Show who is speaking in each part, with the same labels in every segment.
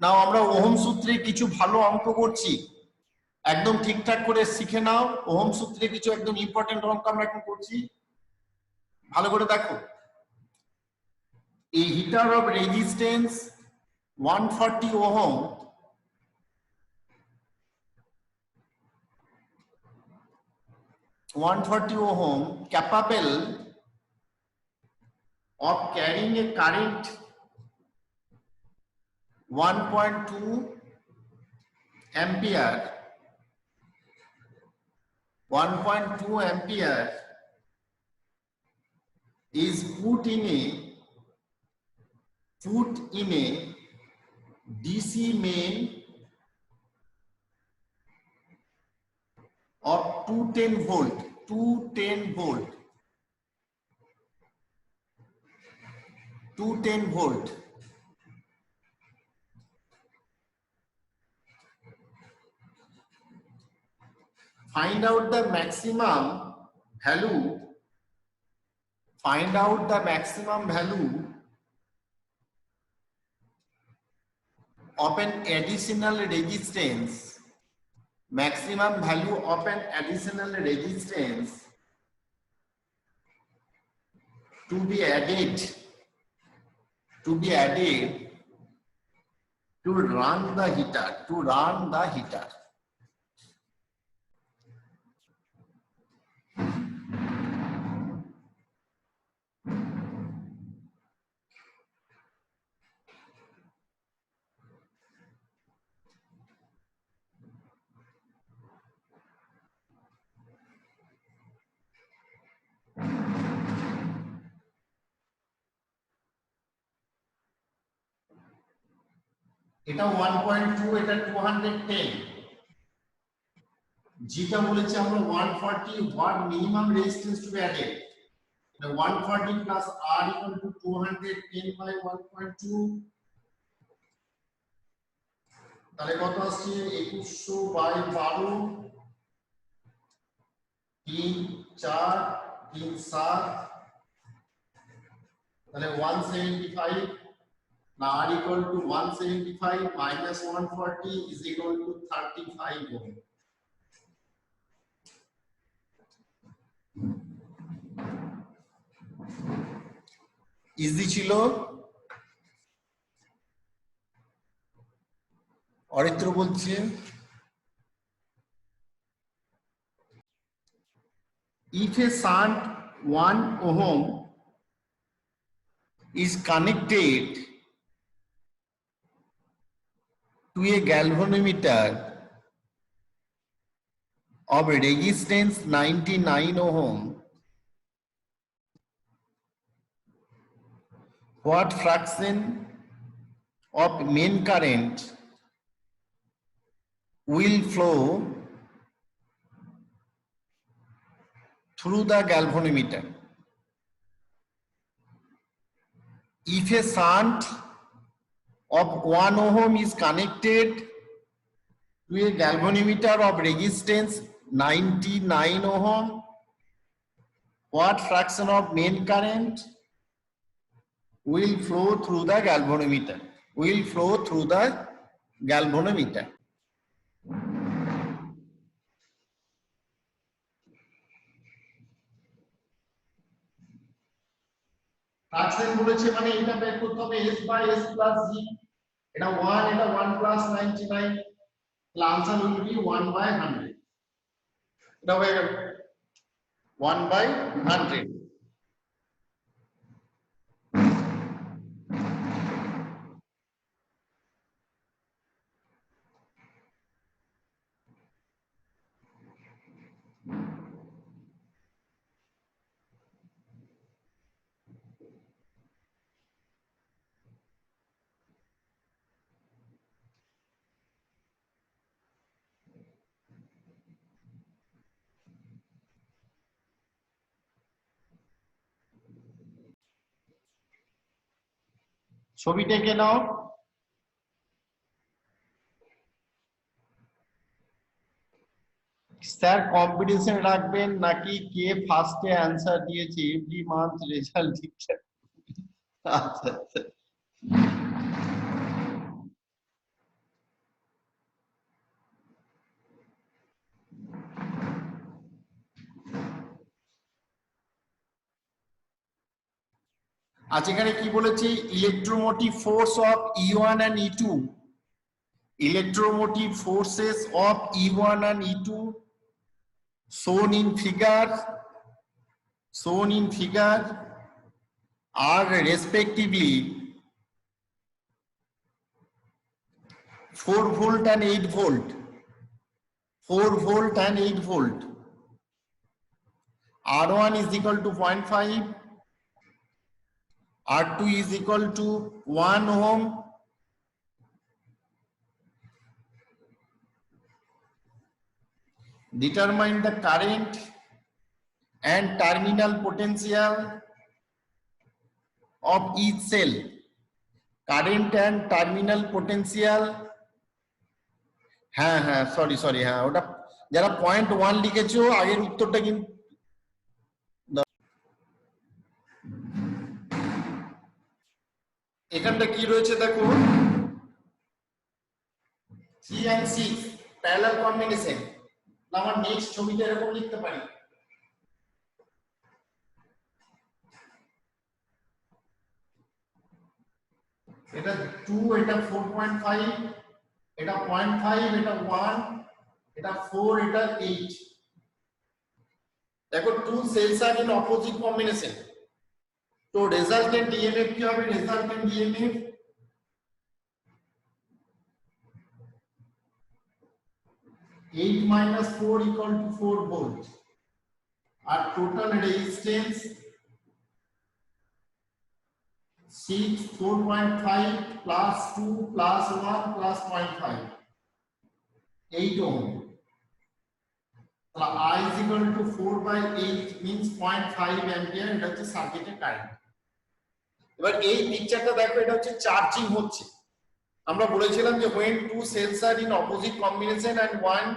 Speaker 1: নাও আমরা ওহম সূত্রে কিছু ভালো অঙ্ক করছি, একদম ঠিকঠাক করে শিখে নাও। ওহম সূত্রে কিছু একদম ইম্পর্টেন্ট অঙ্ক আমরা এখন করছি, ভালো করে দেখো। A heater of resistance 140 ohm capable of carrying a current 1.2 ampere 1.2 ampere is put in a DC main of 210 volt. Find out the maximum value of an additional resistance, to be added to run the heater. এটা 1.2, এটা 210, যেটা বলেছে আমরা 140 what minimum resistance to be added. 140 plus R equal to 210 by 1.2, তাহলে কত আসছে? 2100 by 12, 3 4 3 7, তাহলে 175। Now R equal to 175 minus 140 is equal to 35 ohm. Easy ছিল? অরিত্র বলছে if a shunt 1 ohm is connected to a galvanometer of resistance 99 ohm, what fraction of main current will flow through the galvanometer? If a shunt of 1 ohm is connected to a galvanometer of resistance 99 ohm, what fraction of main current will flow through the galvanometer? Fraction বলেছে মানে এটা বের করতে হবে s by s plus g, এটা 1, এটা 1 plus 99, তাহলে answer will be 1 by 100, এটা হয়ে গেল 1 by 100। ছবি টেকে নাও। স্যার কম্পিটিশন রাখবেন নাকি কে ফার্স্টে অ্যানসার দিয়েছে এভরি মান্থ রেজাল্ট দিচ্ছে? আচ্ছা আজ এখানে কি বলেছি, electromotive force of E1 and E2, electromotive forces of E1 and E2 shown in figure are respectively 4 volt and 8 volt, 4 volt and 8 volt. R1 is equal to 0.5, R2 is equal to 1 ohm, determine the current and terminal potential of each cell. Current and terminal potential, হ্যাঁ sorry হ্যাঁ, ওটা যারা 0.1 লিখেছো আগের উত্তরটা কিন্তু এখানটা কি রয়েছে দেখো, 3 and 6 প্যারালাল কম্বিনেশন। আমার নেক্সট ছবিটা এরকম লিখতে পারি, এটা 2, এটা 4.5, এটা 0.5, এটা 1, এটা 4, এটা 8। দেখো 2 cells are in opposite combination, তো রেজাল্টেন্ট ইএমএফ কি হবে? Resultant EMF eight minus 4 equal to 4 volt, আর total resistance 6 4.5 plus 2 plus 1 plus 0.5 8 ohm. I is equal to 4 by 8 means 0.5 ampere, এটা হচ্ছে সার্কিটের কারেন্ট। এবার এই পিকচারটা দেখো, এটা হচ্ছে চার্জিং হচ্ছে। আমরা বলেছিলাম যে when two cells are in opposite combination and one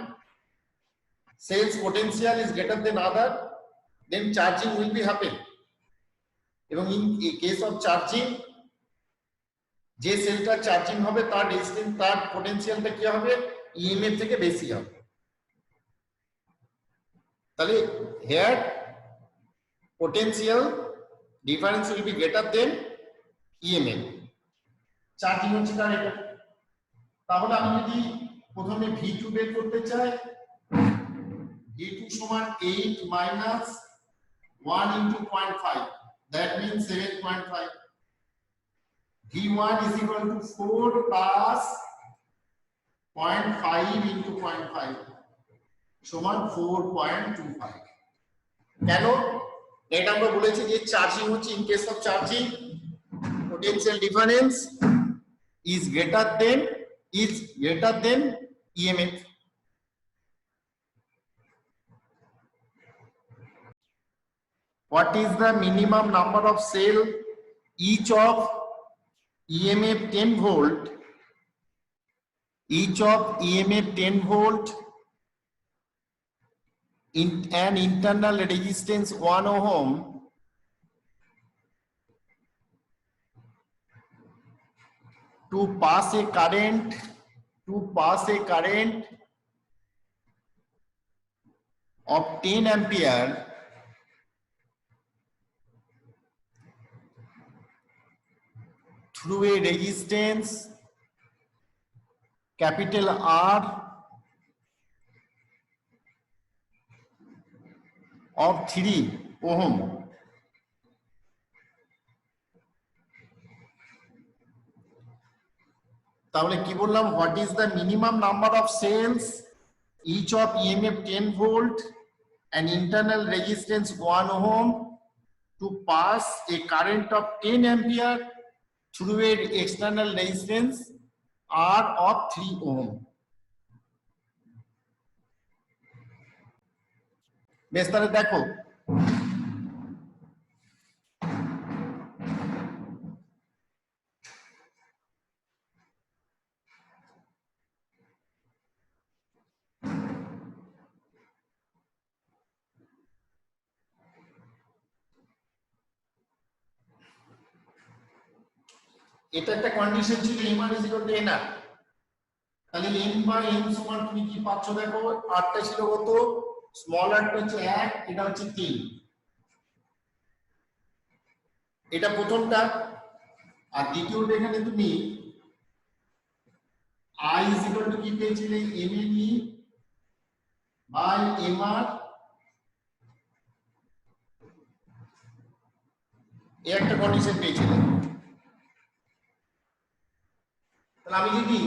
Speaker 1: cell's potential is greater than other, then charging will be happen. এবং in case of charging, যে সেলটা চার্জিং হবে তার রেজিস্ট্যান্স, তার পটেনশিয়ালটা কি হবে? ইএমএফ থেকে বেশি হবে। তাহলে here potential difference will be greater than EMF, charging হচ্ছে তার এটা। তাহলে আমি যদি প্রথমে V2 বের করতে চাই, V2 সমান 8 minus 1 into 0.5, that means 7.5. V1 is equal to 4 plus 0.5 into 0.5 সমান 4.25। কেন? এটা আমরা বলেছি যে চার্জিং হচ্ছে, in case of charging potential difference is greater than EMF. What is the minimum number of cell each of EMF 10 volt, each of EMF 10 volt in an internal resistance 1 ohm to pass a current of 10 ampere through a resistance capital R of 3 ohm. তাহলে কি বললাম? What is the minimum number of cells each of EMF 10 volt and internal resistance 1 ohm to pass a current of 10 ampere through a external resistance R of 3 ohm. বেশ, তাহলে দেখো এটা একটা condition ছিল m1 = nr, তাহলে m by n সমান তুমি কি পাচ্ছ দেখো, rটা ছিল কত? স্মল rটা হচ্ছে 1, এটা হচ্ছে 3। এটা প্রথমটা। আর দ্বিতীয়টা এখানে তুমি I is equal to কি পেয়েছিলে MNE by MR এই একটা কন্ডিশন পেয়েছিলে। তাহলে আমি যদি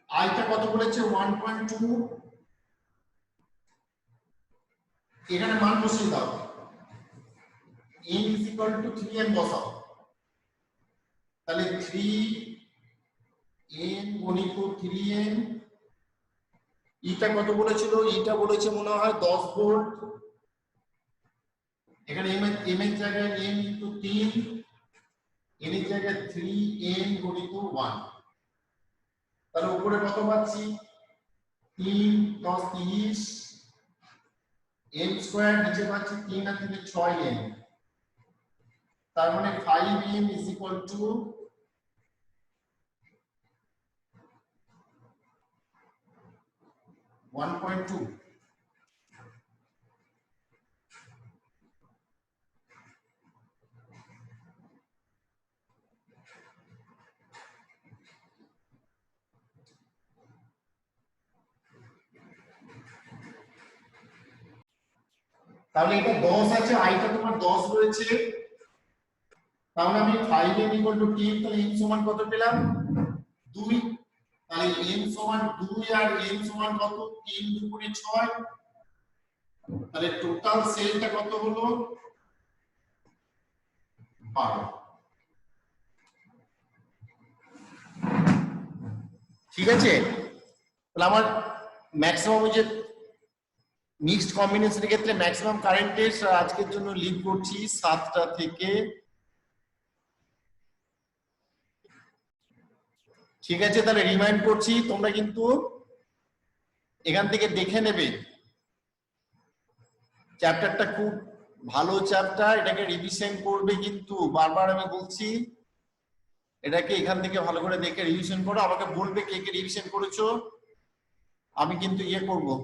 Speaker 1: I টা কত বলেছে 1.2, এখানে মান বসিয়ে দাও, n is equal to 3n বসাও, তাহলে 3n গুণিত 3n, ইটা কত বলেছিল, ইটা বলেছে মনে হয় 10 ভোল্ট, এখানে m এর জায়গায় n ইনটু 3, n এর জায়গায় 3n গুণিত 1, তাহলে উপরে কত পাচ্ছি 3 10 30 n স্কয়ার, নিচে পাচ্ছি 3 আর 3 6n, তার মানে 5n is equal to 1.2। তাহলে এটা 10 আছে, আইটা তোমার 10 রয়েছে, তাহলে আমি 5n equal to 10, তাহলে n সমান কত পেলাম 2, তাহলে n সমান 2 আর n সমান কত 3 দুগুণে 6, তাহলে টোটাল সেলটা কত হলো 12। ঠিক আছে, তাহলে আমার ম্যাক্সিমাম ওই যে মিক্সড কম্বিনেশনের ক্ষেত্রে ম্যাক্সিমাম কারেন্টের আজকের জন্য লিভ করছি 7টা থেকে। ঠিক আছে, তাহলে রিমাইন্ড করছি, তোমরা কিন্তু এখান থেকে দেখে নেবে, চ্যাপ্টারটা খুব ভালো চ্যাপ্টার, এটাকে রিভিশন করবে, কিন্তু বারবার আমি বলছি এটাকে এখান থেকে ভালো করে দেখে রিভিশন করো, আমাকে বলবে কে কে রিভিশন করেছো, আমি কিন্তু ইয়ে করবো।